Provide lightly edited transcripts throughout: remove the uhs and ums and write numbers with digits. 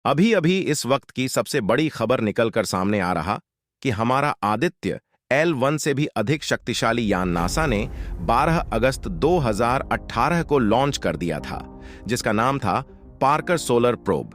अभी अभी इस वक्त की सबसे बड़ी खबर निकलकर सामने आ रहा कि हमारा आदित्य L1 से भी अधिक शक्तिशाली यान नासा ने 12 अगस्त 2018 को लॉन्च कर दिया था, जिसका नाम था पार्कर सोलर प्रोब।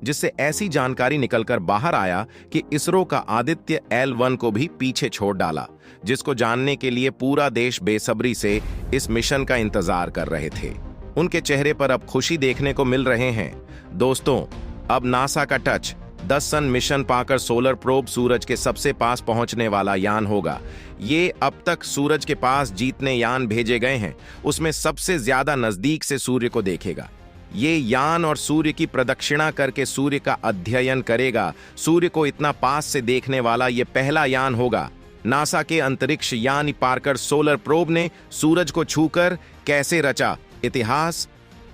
जिससे ऐसी जानकारी निकलकर बाहर आया कि इसरो का आदित्य L1 को भी पीछे छोड़ डाला, जिसको जानने के लिए पूरा देश बेसब्री से इस मिशन का इंतजार कर रहे थे। उनके चेहरे पर अब खुशी देखने को मिल रहे हैं। दोस्तों, अब नासा का टच 10 सन मिशन पाकर सोलर प्रोब सूरज के सबसे पास पहुंचने वाला यान होगा। ये अब तक सूरज के पास जितने यान भेजे गए हैं उसमें सबसे ज्यादा नजदीक से सूर्य को देखेगा। ये यान और सूर्य की प्रदक्षिणा करके सूर्य का अध्ययन करेगा। सूर्य को इतना पास से देखने वाला ये पहला यान होगा। नासा के अंतरिक्ष यान पार्कर सोलर प्रोब ने सूरज को छूकर कैसे रचा इतिहास,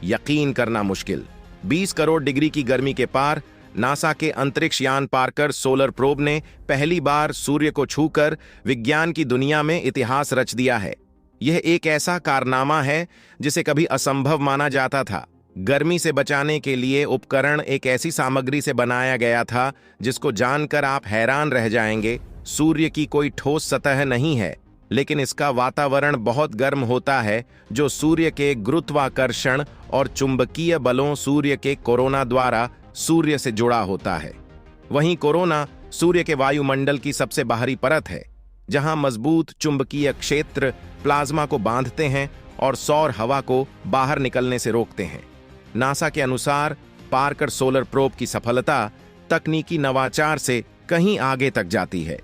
यकीन करना मुश्किल। 20 करोड़ डिग्री की गर्मी के पार नासा के अंतरिक्ष यान पार्कर सोलर प्रोब ने पहली बार सूर्य को छूकर विज्ञान की दुनिया में इतिहास रच दिया है। यह एक ऐसा कारनामा है जिसे कभी असंभव माना जाता था। गर्मी से बचाने के लिए उपकरण एक ऐसी सामग्री से बनाया गया था जिसको जानकर आप हैरान रह जाएंगे। सूर्य की कोई ठोस सतह नहीं है, लेकिन इसका वातावरण बहुत गर्म होता है, जो सूर्य के गुरुत्वाकर्षण और चुंबकीय बलों सूर्य के कोरोना द्वारा सूर्य से जुड़ा होता है। वहीं कोरोना सूर्य के वायुमंडल की सबसे बाहरी परत है, जहां मजबूत चुंबकीय क्षेत्र प्लाज्मा को बांधते हैं और सौर हवा को बाहर निकलने से रोकते हैं। नासा के अनुसार पार्कर सोलर प्रोब की सफलता तकनीकी नवाचार से कहीं आगे तक जाती है।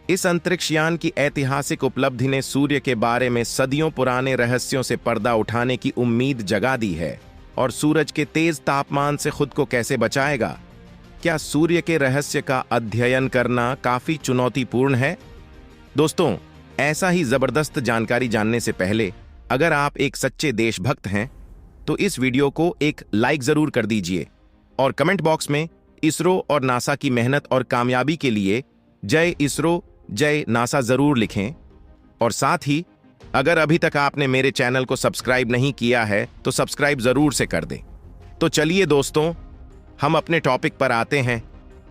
इस अंतरिक्ष यान की ऐतिहासिक उपलब्धि ने सूर्य के बारे में सदियों पुराने रहस्यों से पर्दा उठाने की उम्मीद जगा दी है। और सूरज के तेज तापमान से खुद को कैसे बचाएगा? क्या सूर्य के रहस्य का अध्ययन करना काफी चुनौतीपूर्ण है? दोस्तों, ऐसा ही जबरदस्त जानकारी जानने से पहले अगर आप एक सच्चे देशभक्त हैं तो इस वीडियो को एक लाइक जरूर कर दीजिए और कमेंट बॉक्स में इसरो और नासा की मेहनत और कामयाबी के लिए जय इसरो जय नासा जरूर लिखें। और साथ ही अगर अभी तक आपने मेरे चैनल को सब्सक्राइब नहीं किया है तो सब्सक्राइब जरूर से कर दें। तो चलिए दोस्तों, हम अपने टॉपिक पर आते हैं।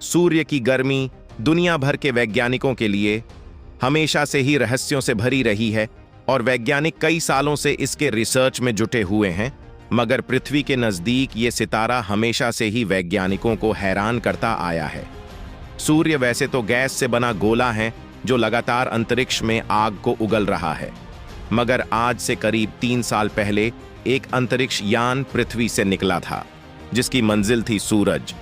सूर्य की गर्मी दुनिया भर के वैज्ञानिकों के लिए हमेशा से ही रहस्यों से भरी रही है और वैज्ञानिक कई सालों से इसके रिसर्च में जुटे हुए हैं। मगर पृथ्वी के नजदीक ये सितारा हमेशा से ही वैज्ञानिकों को हैरान करता आया है। सूर्य वैसे तो गैस से बना गोला है जो लगातार अंतरिक्ष में आग को उगल रहा है, मगर आज से करीब 3 साल पहले एक अंतरिक्ष यान पृथ्वी से निकला था जिसकी मंजिल थी सूरज।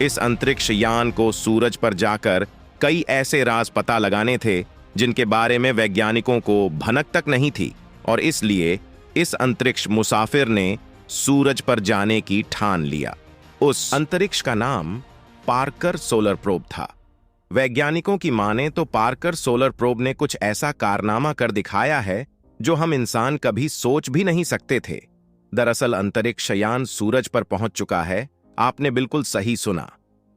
इस अंतरिक्ष यान को सूरज पर जाकर कई ऐसे राज पता लगाने थे जिनके बारे में वैज्ञानिकों को भनक तक नहीं थी, और इसलिए इस अंतरिक्ष मुसाफिर ने सूरज पर जाने की ठान लिया। उस अंतरिक्ष का नाम पार्कर सोलर प्रोब था। वैज्ञानिकों की माने तो पार्कर सोलर प्रोब ने कुछ ऐसा कारनामा कर दिखाया है जो हम इंसान कभी सोच भी नहीं सकते थे। दरअसल अंतरिक्ष यान सूरज पर पहुंच चुका है। आपने बिल्कुल सही सुना।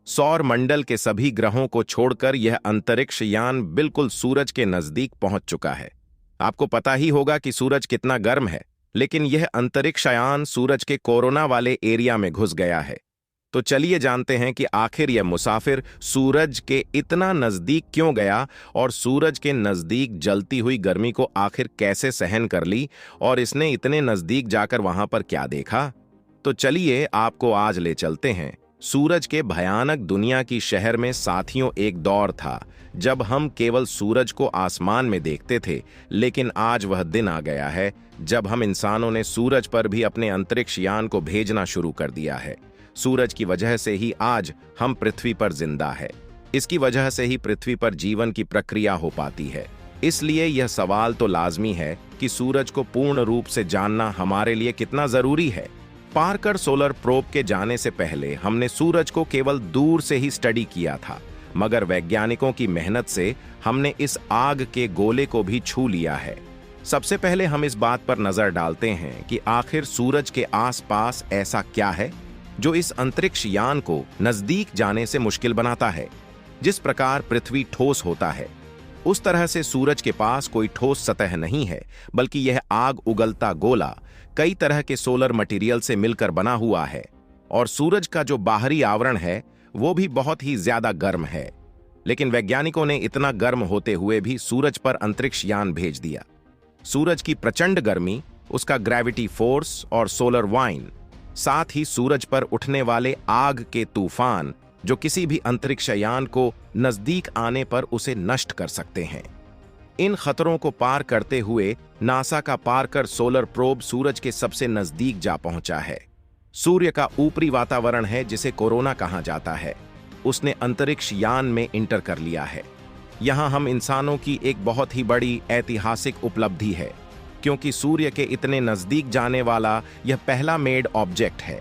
सौर मंडल के सभी ग्रहों को छोड़कर यह अंतरिक्ष यान बिल्कुल सूरज के नजदीक पहुंच चुका है। आपको पता ही होगा कि सूरज कितना गर्म है, लेकिन यह अंतरिक्ष यान सूरज के कोरोना वाले एरिया में घुस गया है। तो चलिए जानते हैं कि आखिर यह मुसाफिर सूरज के इतना नजदीक क्यों गया और सूरज के नजदीक जलती हुई गर्मी को आखिर कैसे सहन कर ली, और इसने इतने नजदीक जाकर वहां पर क्या देखा। तो चलिए आपको आज ले चलते हैं सूरज के भयानक दुनिया की शहर में। साथियों, एक दौर था जब हम केवल सूरज को आसमान में देखते थे, लेकिन आज वह दिन आ गया है जब हम इंसानों ने सूरज पर भी अपने अंतरिक्ष यान को भेजना शुरू कर दिया है। सूरज की वजह से ही आज हम पृथ्वी पर जिंदा है। इसकी वजह से ही पृथ्वी पर जीवन की प्रक्रिया हो पाती है। इसलिए यह सवाल तो लाजमी है कि सूरज को पूर्ण रूप से जानना हमारे लिए कितना जरूरी है। पार्कर सोलर प्रोब के जाने से पहले हमने सूरज को केवल दूर से ही स्टडी किया था, मगर वैज्ञानिकों की मेहनत से हमने इस आग के गोले को भी छू लिया है। सबसे पहले हम इस बात पर नजर डालते हैं कि आखिर सूरज के आसपास ऐसा क्या है जो इस अंतरिक्ष यान को नजदीक जाने से मुश्किल बनाता है। जिस प्रकार पृथ्वी ठोस होता है, उस तरह से सूरज के पास कोई ठोस सतह नहीं है, बल्कि यह आग उगलता गोला कई तरह के सोलर मटेरियल से मिलकर बना हुआ है। और सूरज का जो बाहरी आवरण है वो भी बहुत ही ज्यादा गर्म है। लेकिन वैज्ञानिकों ने इतना गर्म होते हुए भी सूरज पर अंतरिक्ष यान भेज दिया। सूरज की प्रचंड गर्मी, उसका ग्रेविटी फोर्स और सोलर वाइन, साथ ही सूरज पर उठने वाले आग के तूफान जो किसी भी अंतरिक्ष यान को नजदीक आने पर उसे नष्ट कर सकते हैं। इन खतरों को पार करते हुए नासा का पार्कर सोलर प्रोब सूरज के सबसे नजदीक जा पहुंचा है। सूर्य का ऊपरी वातावरण है जिसे कोरोना कहा जाता है, उसने अंतरिक्ष यान में इंटर कर लिया है। यहां हम इंसानों की एक बहुत ही बड़ी ऐतिहासिक उपलब्धि है, क्योंकि सूर्य के इतने नजदीक जाने वाला यह पहला मेड ऑब्जेक्ट है।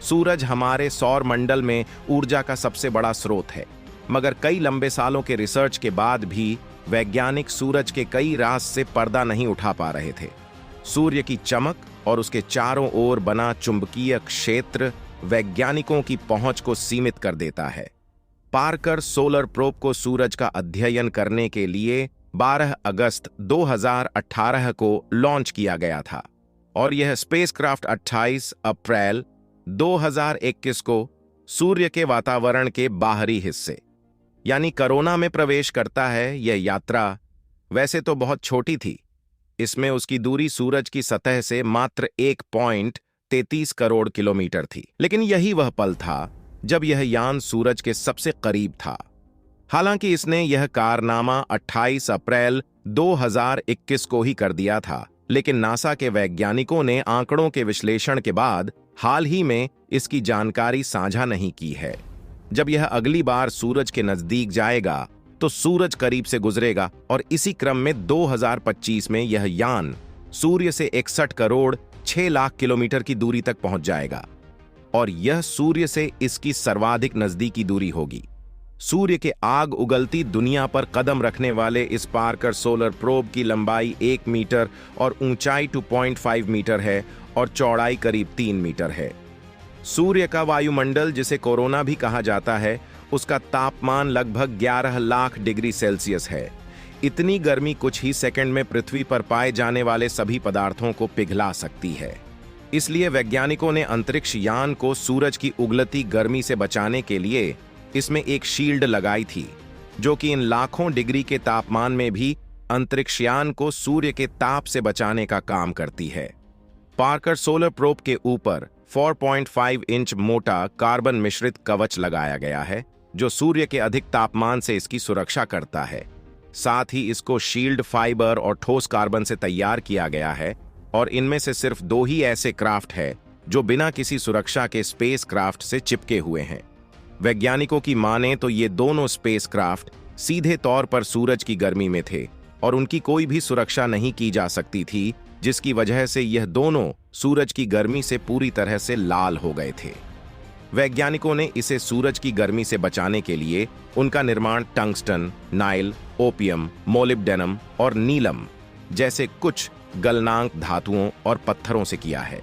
सूरज हमारे सौर मंडल में ऊर्जा का सबसे बड़ा स्रोत है, मगर कई लंबे सालों के रिसर्च के बाद भी वैज्ञानिक सूरज के कई राज से पर्दा नहीं उठा पा रहे थे। सूर्य की चमक और उसके चारों ओर बना चुंबकीय क्षेत्र वैज्ञानिकों की पहुंच को सीमित कर देता है। पार्कर सोलर प्रोब को सूरज का अध्ययन करने के लिए 12 अगस्त 2018 को लॉन्च किया गया था और यह स्पेसक्राफ्ट 28 अप्रैल 2021 को सूर्य के वातावरण के बाहरी हिस्से यानी कोरोना में प्रवेश करता है। यह यात्रा वैसे तो बहुत छोटी थी, इसमें उसकी दूरी सूरज की सतह से मात्र 1.33 करोड़ किलोमीटर थी, लेकिन यही वह पल था जब यह यान सूरज के सबसे करीब था। हालांकि इसने यह कारनामा 28 अप्रैल 2021 को ही कर दिया था, लेकिन नासा के वैज्ञानिकों ने आंकड़ों के विश्लेषण के बाद हाल ही में इसकी जानकारी साझा नहीं की है। जब यह अगली बार सूरज के नजदीक जाएगा तो सूरज करीब से गुजरेगा और इसी क्रम में 2025 में यह यान सूर्य से 61 करोड़ 6 लाख किलोमीटर की दूरी तक पहुंच जाएगा और यह सूर्य से इसकी सर्वाधिक नजदीकी दूरी होगी। सूर्य के आग उगलती दुनिया पर कदम रखने वाले इस पार्कर सोलर प्रोब की लंबाई 1 मीटर और ऊंचाई 2.5 मीटर है और चौड़ाई करीब 3 मीटर है। सूर्य का वायुमंडल, जिसे कोरोना भी कहा जाता है, उसका तापमान लगभग 11 लाख डिग्री सेल्सियस है। इतनी गर्मी कुछ ही सेकंड में पृथ्वी पर पाए जाने वाले सभी पदार्थों को पिघला सकती है। इसलिए वैज्ञानिकों ने अंतरिक्ष यान को सूरज की उगलती गर्मी से बचाने के लिए इसमें एक शील्ड लगाई थी, जो कि इन लाखों डिग्री के तापमान में भी अंतरिक्षयान को सूर्य के ताप से बचाने का काम करती है। पार्कर सोलर प्रोब के ऊपर 4.5 इंच मोटा कार्बन मिश्रित कवच लगाया गया है, जो सूर्य के अधिक तापमान से इसकी सुरक्षा करता है। साथ ही इसको शील्ड फाइबर और ठोस कार्बन से तैयार किया गया है और इनमें से सिर्फ 2 ही ऐसे क्राफ्ट है जो बिना किसी सुरक्षा के स्पेस क्राफ्ट से चिपके हुए हैं। वैज्ञानिकों की माने तो ये दोनों स्पेस क्राफ्ट सीधे तौर पर सूरज की गर्मी में थे और उनकी कोई भी सुरक्षा नहीं की जा सकती थी, जिसकी वजह से यह दोनों सूरज की गर्मी से पूरी तरह से लाल हो गए थे। वैज्ञानिकों ने इसे सूरज की गर्मी से बचाने के लिए उनका निर्माण टंगस्टन, नाइल, ओपियम, मोलिब्डेनम और नीलम जैसे कुछ गलनांक धातुओं और पत्थरों से किया है।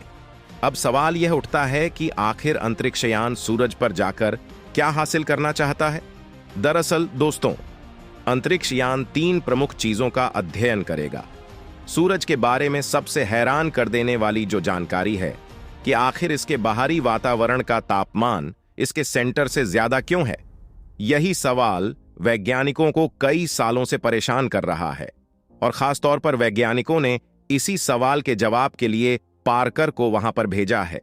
अब सवाल यह उठता है कि आखिर अंतरिक्षयान सूरज पर जाकर क्या हासिल करना चाहता है? दरअसल दोस्तों, अंतरिक्षयान 3 प्रमुख चीजों का अध्ययन करेगा। सूरज के बारे में सबसे हैरान कर देने वाली जो जानकारी है कि आखिर इसके बाहरी वातावरण का तापमान इसके सेंटर से ज्यादा क्यों है। यही सवाल वैज्ञानिकों को कई सालों से परेशान कर रहा है और खासतौर पर वैज्ञानिकों ने इसी सवाल के जवाब के लिए पार्कर को वहां पर भेजा है।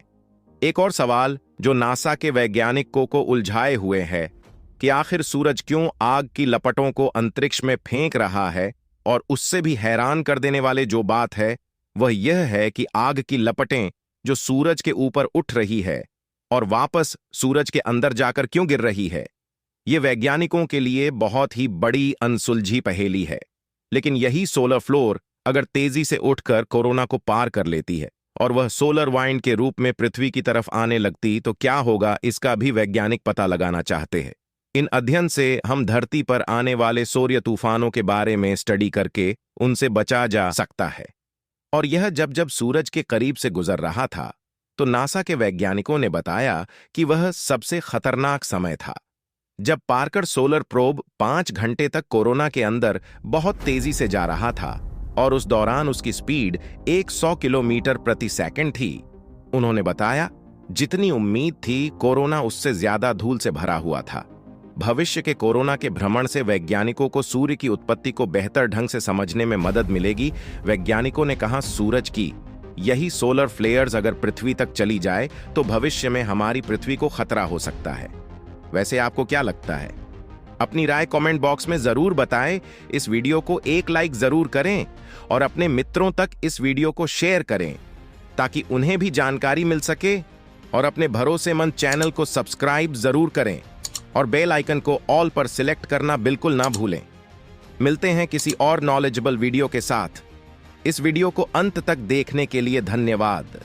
एक और सवाल जो नासा के वैज्ञानिकों को उलझाए हुए है कि आखिर सूरज क्यों आग की लपटों को अंतरिक्ष में फेंक रहा है, और उससे भी हैरान कर देने वाले जो बात है वह यह है कि आग की लपटें जो सूरज के ऊपर उठ रही है और वापस सूरज के अंदर जाकर क्यों गिर रही है। यह वैज्ञानिकों के लिए बहुत ही बड़ी अनसुलझी पहेली है। लेकिन यही सोलर फ्लोर अगर तेजी से उठकर कोरोना को पार कर लेती है और वह सोलर वाइंड के रूप में पृथ्वी की तरफ आने लगती तो क्या होगा, इसका भी वैज्ञानिक पता लगाना चाहते हैं। इन अध्ययन से हम धरती पर आने वाले सूर्य तूफानों के बारे में स्टडी करके उनसे बचा जा सकता है। और यह जब सूरज के करीब से गुजर रहा था तो नासा के वैज्ञानिकों ने बताया कि वह सबसे खतरनाक समय था, जब पार्कर सोलर प्रोब 5 घंटे तक कोरोना के अंदर बहुत तेजी से जा रहा था और उस दौरान उसकी स्पीड 100 किलोमीटर प्रति सेकंड थी। उन्होंने बताया जितनी उम्मीद थी, कोरोना उससे ज्यादा धूल से भरा हुआ था। भविष्य के कोरोना के भ्रमण से वैज्ञानिकों को सूर्य की उत्पत्ति को बेहतर ढंग से समझने में मदद मिलेगी। वैज्ञानिकों ने कहा, सूरज की यही सोलर फ्लेयर्स अगर पृथ्वी तक चली जाए तो भविष्य में हमारी पृथ्वी को खतरा हो सकता है। वैसे आपको क्या लगता है? अपनी राय कमेंट बॉक्स में जरूर बताएं। इस वीडियो को एक लाइक जरूर करें और अपने मित्रों तक इस वीडियो को शेयर करें ताकि उन्हें भी जानकारी मिल सके। और अपने भरोसेमंद चैनल को सब्सक्राइब जरूर करें और बेल आइकन को ऑल पर सिलेक्ट करना बिल्कुल ना भूलें। मिलते हैं किसी और नॉलेजेबल वीडियो के साथ। इस वीडियो को अंत तक देखने के लिए धन्यवाद।